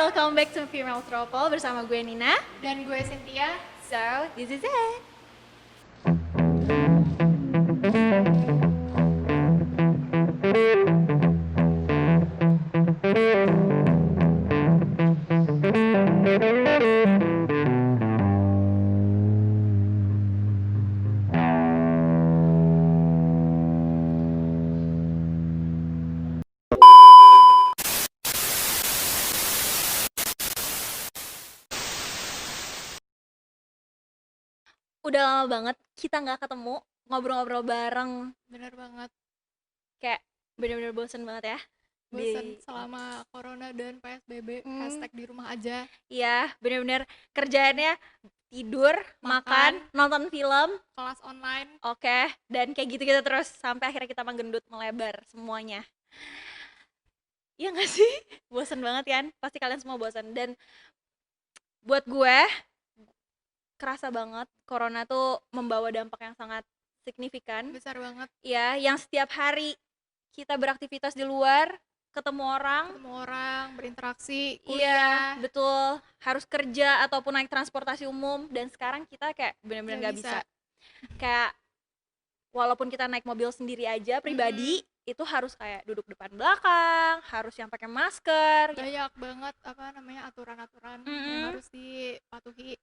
welcome back to Female Tropol bersama gue Nina. Dan gue Cynthia. So, this is it. Udah lama banget kita nggak ketemu, ngobrol-ngobrol bareng. Bener banget. Kayak bener-bener bosen banget ya. Bosen selama corona dan PSBB. Hashtag di rumah aja. Iya, bener-bener kerjaannya tidur, makan, nonton film, Kelas online. oke, dan kayak gitu-gitu terus sampai akhirnya kita menggendut melebar semuanya. Iya nggak sih? Bosen banget kan? Pasti kalian semua bosen. Dan buat gue kerasa banget corona tuh membawa dampak yang sangat signifikan. Besar banget. Ya, yang setiap hari kita beraktivitas di luar, ketemu orang, berinteraksi, iya, kuliah. betul, harus kerja ataupun naik transportasi umum, dan sekarang kita kayak benar-benar nggak bisa. Kayak walaupun kita naik mobil sendiri aja pribadi, itu harus kayak duduk depan belakang, harus yang pakai masker. Banyak banget aturan-aturan yang harus dipatuhi.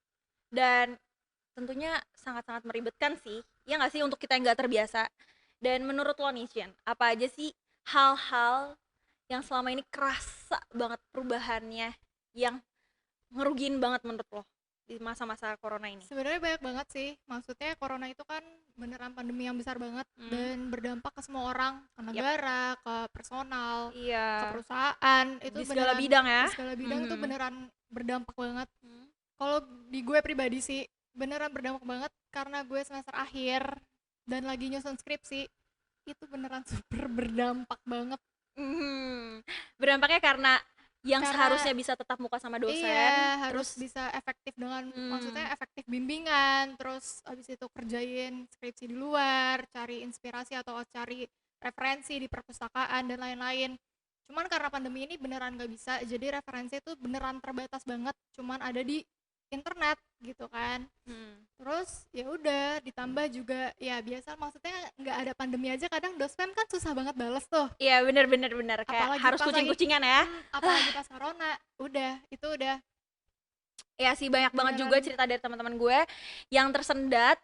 Dan tentunya sangat-sangat meribetkan sih, ya nggak sih, untuk kita yang nggak terbiasa. Dan menurut lo nih, Cien, apa aja sih hal-hal yang selama ini kerasa banget perubahannya, yang ngerugiin banget menurut lo di masa-masa corona ini? Sebenarnya banyak banget sih. Maksudnya corona itu kan beneran pandemi yang besar banget dan berdampak ke semua orang, ke negara, ke personal, ke perusahaan. Itu di segala bidang ya. Di segala bidang itu beneran berdampak banget. Kalau di gue pribadi sih beneran berdampak banget karena gue semester akhir dan lagi nyusun skripsi. Itu beneran super berdampak banget. Berdampaknya karena seharusnya bisa tetap muka sama dosen, iya, harus bisa efektif dengan maksudnya efektif bimbingan, terus abis itu kerjain skripsi di luar, cari inspirasi atau cari referensi di perpustakaan dan lain-lain. Cuman karena pandemi ini beneran gak bisa, jadi referensi itu beneran terbatas banget, cuman ada di internet gitu kan. Terus ya udah, ditambah juga ya biasa, maksudnya nggak ada pandemi aja kadang dosen kan susah banget bales tuh. Iya, bener kayak Apalagi harus pas kucing-kucingan ya. apalagi pas corona, itu udah ya sih, banyak banget juga cerita dari teman-teman gue yang tersendat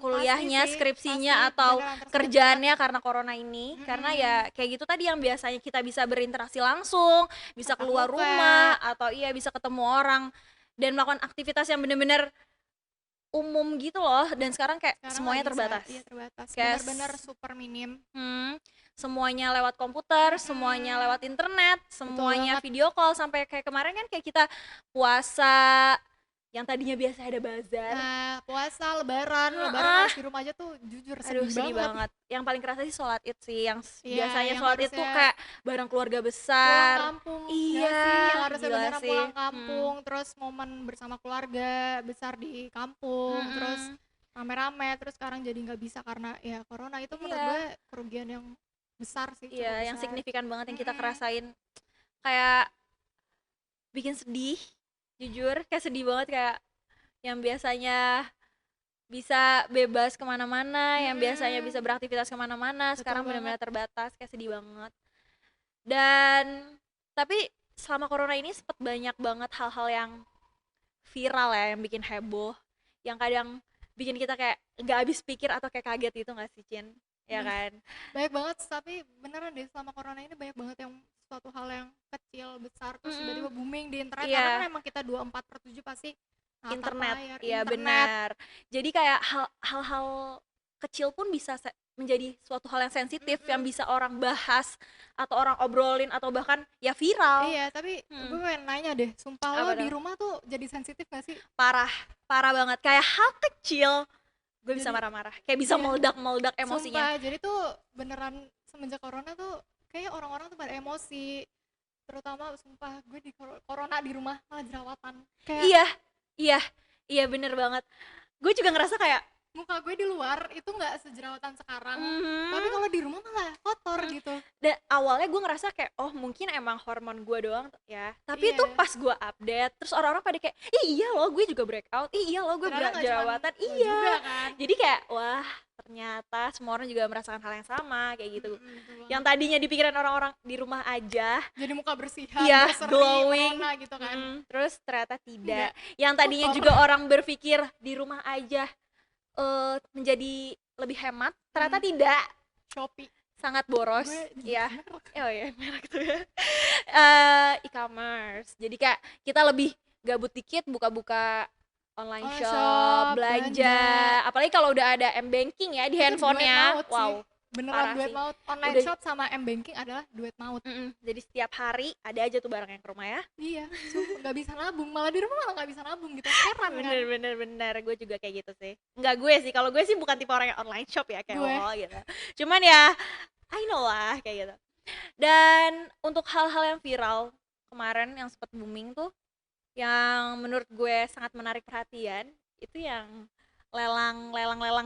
kuliahnya, skripsinya atau kerjaannya karena corona ini. Karena ya kayak gitu tadi, yang biasanya kita bisa berinteraksi langsung, bisa keluar rumah, atau iya bisa ketemu orang dan melakukan aktivitas yang bener-bener umum gitu loh, dan sekarang kayak semuanya terbatas. Iya, terbatas. Benar-benar super minim. Semuanya lewat komputer, semuanya lewat internet, semuanya video call. Sampai kayak kemarin kan kayak kita puasa yang tadinya biasa ada bazar. Nah, puasa, lebaran harus di rumah aja tuh jujur sedih banget. Yang paling kerasa sih sholat id sih, yang biasanya sholat id tuh kayak bareng keluarga besar. Pulang kampung, iya, yang harusnya beneran pulang kampung, terus momen bersama keluarga besar di kampung, terus rame-rame, terus sekarang jadi nggak bisa karena ya corona. Itu menurut gue kerugian yang besar sih. Iya, yang signifikan banget yang kita kerasain. Kayak bikin sedih, jujur kayak sedih banget. Kayak yang biasanya bisa bebas kemana-mana, yang biasanya bisa beraktivitas kemana-mana, sekarang benar-benar terbatas. Kayak sedih banget. Dan tapi selama corona ini sempet banyak banget hal-hal yang viral ya, yang bikin heboh, yang kadang bikin kita kayak nggak habis pikir atau kayak kaget gitu nggak sih, Cin? Ya kan? Banyak banget, tapi beneran deh selama corona ini banyak banget yang suatu hal yang kecil, besar, terus tiba-tiba booming di internet. Karena kan emang kita 24/7 pasti internet. Iya, benar. Jadi kayak hal-hal kecil pun bisa menjadi suatu hal yang sensitif, yang bisa orang bahas atau orang obrolin atau bahkan ya viral. Iya, tapi gue pengen nanya deh, sumpah lo di rumah tuh jadi sensitif gak sih? Parah banget. Kayak hal kecil gue bisa marah-marah, kayak bisa meledak emosinya. Sumpah, jadi tuh beneran semenjak corona tuh kayak orang-orang tuh pada emosi. Terutama sumpah gue di corona di rumah malah jerawatan. Kayak iya bener banget. Gue juga ngerasa kayak muka gue di luar itu nggak sejerawatan sekarang, tapi Mhm. kalau di rumah malah kotor Mhm. gitu. Dan awalnya gue ngerasa kayak, oh mungkin emang hormon gue doang ya. Tapi itu Iya, pas gue update, terus orang-orang pada kayak, ih iya loh gue juga breakout, ih iya loh gue ternyata nggak cuman jerawatan, lo juga iya. kan. Jadi kayak, wah ternyata semua orang juga merasakan hal yang sama kayak gitu. Betul Yang banget. tadinya dipikiran orang-orang di rumah aja, Jadi muka bersihan, iya berseri, glowing, merona gitu kan. terus ternyata tidak. Enggak, Yang tadinya kotor. juga orang berpikir di rumah aja menjadi lebih hemat, ternyata Hmm, tidak, Shopee. sangat boros Gue ya. nyebut merek. Oh ya merek tuh ya. E-commerce, jadi kayak kita lebih gabut dikit buka-buka online Online shop, shop, belanja, belanja. apalagi kalau udah ada m-banking ya di Itu duet handphonenya, maut sih. wow Beneran parah duet sih. maut. Online Udah, shop sama m-banking adalah duet maut. jadi setiap hari ada aja tuh barang yang ke rumah ya. Iya, sumpah nggak bisa nabung. Malah di rumah malah nggak bisa nabung gitu. Heran kan? Bener, gue juga kayak gitu sih. Nggak gue sih, kalau gue sih bukan tipe orang yang online shop ya kayak Gue, lo gitu. Cuman ya I know lah kayak gitu. Dan untuk hal-hal yang viral kemarin yang sempat booming tuh, yang menurut gue sangat menarik perhatian, itu yang lelang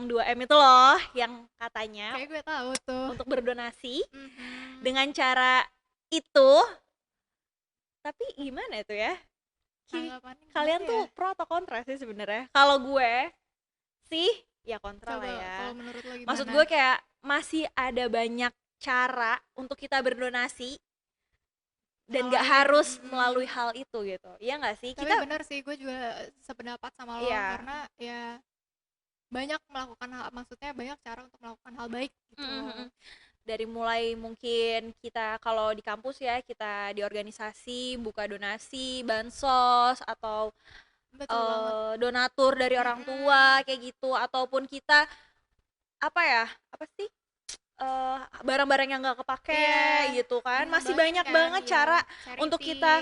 2M itu loh, yang katanya kayak gue tahu tuh. untuk berdonasi Mhm. dengan cara itu. Tapi gimana itu ya? Tanggapannya gimana Kalian ya? tuh pro atau kontra sih sebenarnya? Kalau gue sih ya kontra lah Coba ya. kalau menurut lo Maksud gimana? gue kayak masih ada banyak cara untuk kita berdonasi dan Hal gak lain. harus melalui hal itu gitu. Iya gak sih? Tapi Kita bener sih, gue juga sependapat sama lo iya. karena ya banyak melakukan hal, maksudnya banyak cara untuk melakukan hal baik gitu loh. Dari mulai mungkin kita kalau di kampus ya, kita di organisasi buka donasi, bansos atau Betul banget. donatur dari orang tua kayak gitu, ataupun kita apa ya? Apa sih? Barang-barang yang nggak kepake Iya, gitu kan, masih nyumbangin banyak kan, banget iya, cara untuk charity. kita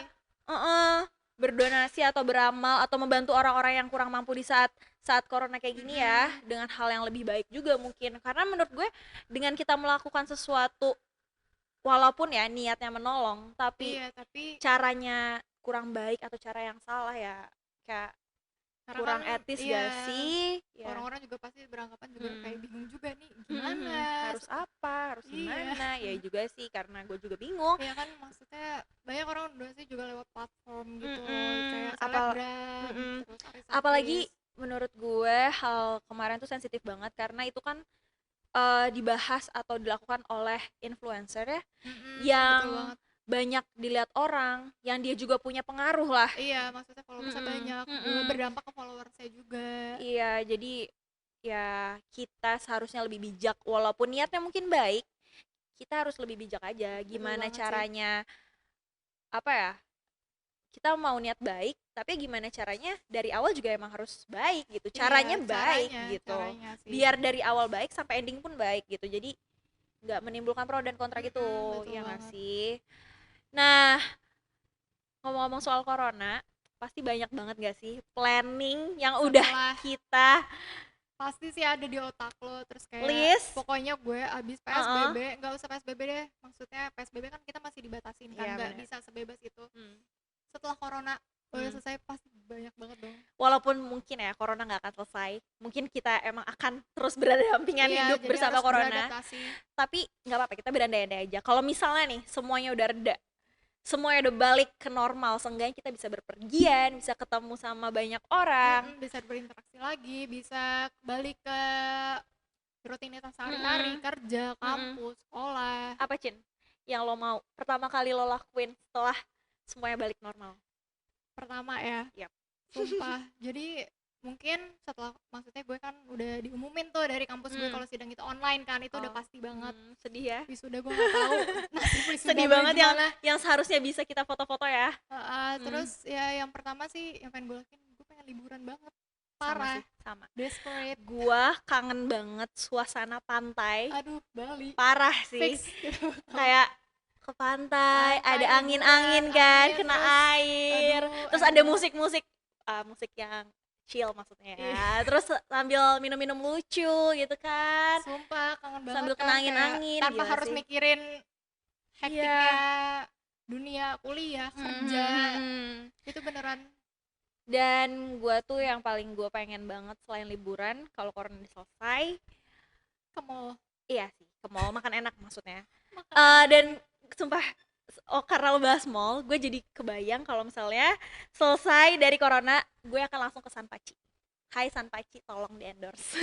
berdonasi atau beramal atau membantu orang-orang yang kurang mampu di saat saat corona kayak gini ya, dengan hal yang lebih baik juga mungkin, karena menurut gue dengan kita melakukan sesuatu walaupun ya niatnya menolong tapi Iya, tapi caranya kurang baik atau cara yang salah ya kayak karena kan kurang etis iya, gak sih ya. orang-orang juga pasti beranggapan juga kayak Hmm. bingung juga nih gimana. Harus apa, harus Iya. gimana ya juga sih, karena gue juga bingung. Iya kan, maksudnya banyak orang donasi juga lewat platform gitu loh, Mm-mm. kayak selebgram, Mm-mm. terus Apalagi artis-artis. menurut gue hal kemarin tuh sensitif banget karena itu kan dibahas atau dilakukan oleh influencer ya, Betul yang banget. banyak dilihat orang, yang dia juga punya pengaruh lah. Iya, maksudnya followersnya banyak, Mm-mm. berdampak ke followersnya juga. Iya, jadi ya kita seharusnya lebih bijak walaupun niatnya mungkin baik, kita harus lebih bijak aja Betul gimana banget sih. caranya, apa ya, kita mau niat baik tapi gimana caranya dari awal juga emang harus baik gitu, caranya Iya, baik gitu, caranya sih. biar dari awal baik sampai ending pun baik gitu, jadi nggak menimbulkan pro dan kontra gitu. Betul Ya nggak banget. sih? Nah, ngomong-ngomong soal corona, pasti banyak banget gak sih planning yang udah Setelah kita pasti sih ada di otak lo, terus kayak list. pokoknya gue abis PSBB, nggak usah PSBB deh, maksudnya PSBB kan kita masih dibatasin kan, Iya nggak bener. bisa sebebas itu. Setelah corona udah selesai pasti banyak banget dong. Walaupun mungkin ya corona nggak akan selesai, mungkin kita emang akan terus berdampingan Iya, hidup jadi bersama harus corona, beradaptasi. tapi nggak apa-apa, kita berandai-andai aja kalau misalnya nih semuanya udah reda, semuanya udah balik ke normal, seenggaknya kita bisa berpergian, bisa ketemu sama banyak orang. Bisa berinteraksi lagi, bisa balik ke rutinitas sehari-hari, kerja, kampus, sekolah. Apa Cin yang lo mau pertama kali lo lakuin setelah semuanya balik normal? Pertama ya, Yap. sumpah. Jadi mungkin setelah, maksudnya gue kan udah diumumin tuh dari kampus gue kalau sidang itu online kan, itu udah pasti banget. Sedih ya. Wisuda gue nggak tahu nasib wisuda Sedih gue banget gimana. yang seharusnya bisa kita foto-foto ya. Terus ya yang pertama sih yang pengen gue lakuin, gue pengen liburan banget, parah, sama. desperate. Gua kangen banget suasana pantai. Aduh, Bali Parah sih. fix gitu. Kayak ke pantai, ada liburan, angin-angin kan, angin, kena terus, air. aduh, Terus ada enak. musik-musik musik yang chill maksudnya. Iya. Terus sambil minum-minum lucu gitu kan. Sumpah kangen banget Sambil kan, kena kayak angin-angin, tanpa gila harus sih. mikirin hektiknya Iya. dunia kuliah, kerja. Itu beneran Dan gue tuh yang paling gue pengen banget selain liburan kalau corona udah selesai, Ke mall iya sih ke mall makan enak maksudnya. makan enak. Dan sumpah, oh karena lo bahas mall, gue jadi kebayang kalau misalnya selesai dari corona, gue akan langsung ke Sanpaci. Hai Sanpaci, tolong di endorse.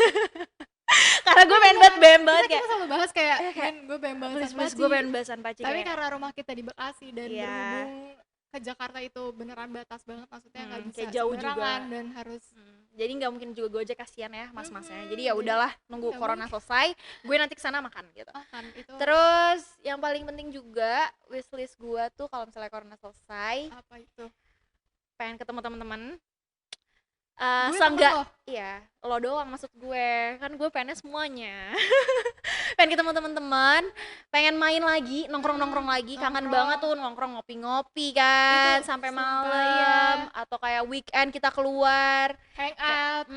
Karena gue pengen banget BM banget kita kayak, selalu bahas kayak kayak gue pengen banget please please Sanpaci. gue pengen bahas Sanpaci Tapi kayak, karena rumah kita di Bekasi dan iya, berhubung ke Jakarta itu beneran batas banget, maksudnya nggak bisa kayak jauh sembarangan juga. dan harus Jadi nggak mungkin juga Gojek, kasihan ya mas-masnya. Jadi ya jadi udahlah, nunggu nggak corona mungkin selesai, gue nanti kesana makan gitu. makan itu. Terus yang paling penting juga wishlist gue tuh kalau misalnya corona selesai, Apa itu? pengen ketemu teman-teman. Gue temen Seenggak, lo. iya, lo doang maksud gue. Kan gue pengennya semuanya. Pengen ketemu teman-teman, pengen main lagi, nongkrong-nongkrong lagi, kangen Nongkrong. banget tuh nongkrong ngopi-ngopi kan Itu sampai sumpah, malam, iya. atau kayak weekend kita keluar. Hang Kayak, out,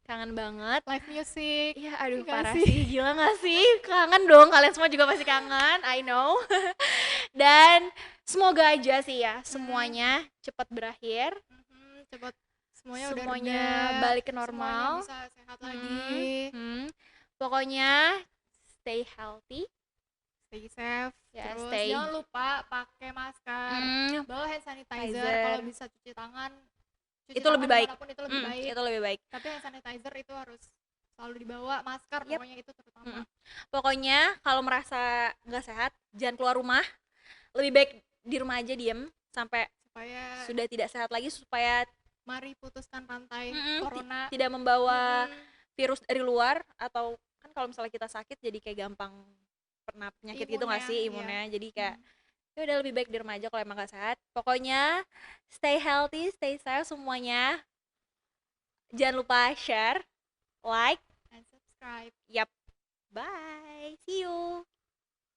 kangen banget. live music. Iya, aduh Enggak parah sih? sih, gila gak sih? Kangen dong, kalian semua juga pasti kangen, I know. Dan semoga aja sih ya, semuanya cepat berakhir, Cepet semuanya udah semuanya reda, balik ke semuanya normal. bisa sehat lagi, Pokoknya stay healthy, stay safe, ya terus stay jangan lupa pakai masker, bawa hand sanitizer, kalau bisa cuci tangan itu lebih baik. dimanapun itu lebih baik. Itu lebih baik. Tapi hand sanitizer itu harus selalu dibawa, masker pokoknya itu terutama. Pokoknya kalau merasa nggak sehat, jangan keluar rumah. Lebih baik di rumah aja diem sampai Supaya sudah tidak sehat lagi, supaya mari putuskan rantai corona. tidak membawa virus dari luar. Atau kan kalau misalnya kita sakit jadi kayak gampang pernah penyakit gitu nggak sih imunnya. Jadi kayak ya udah lebih baik di rumah aja kalau emang gak sehat. Pokoknya stay healthy, stay safe semuanya. Jangan lupa share, like, And subscribe. yap. Bye. See you.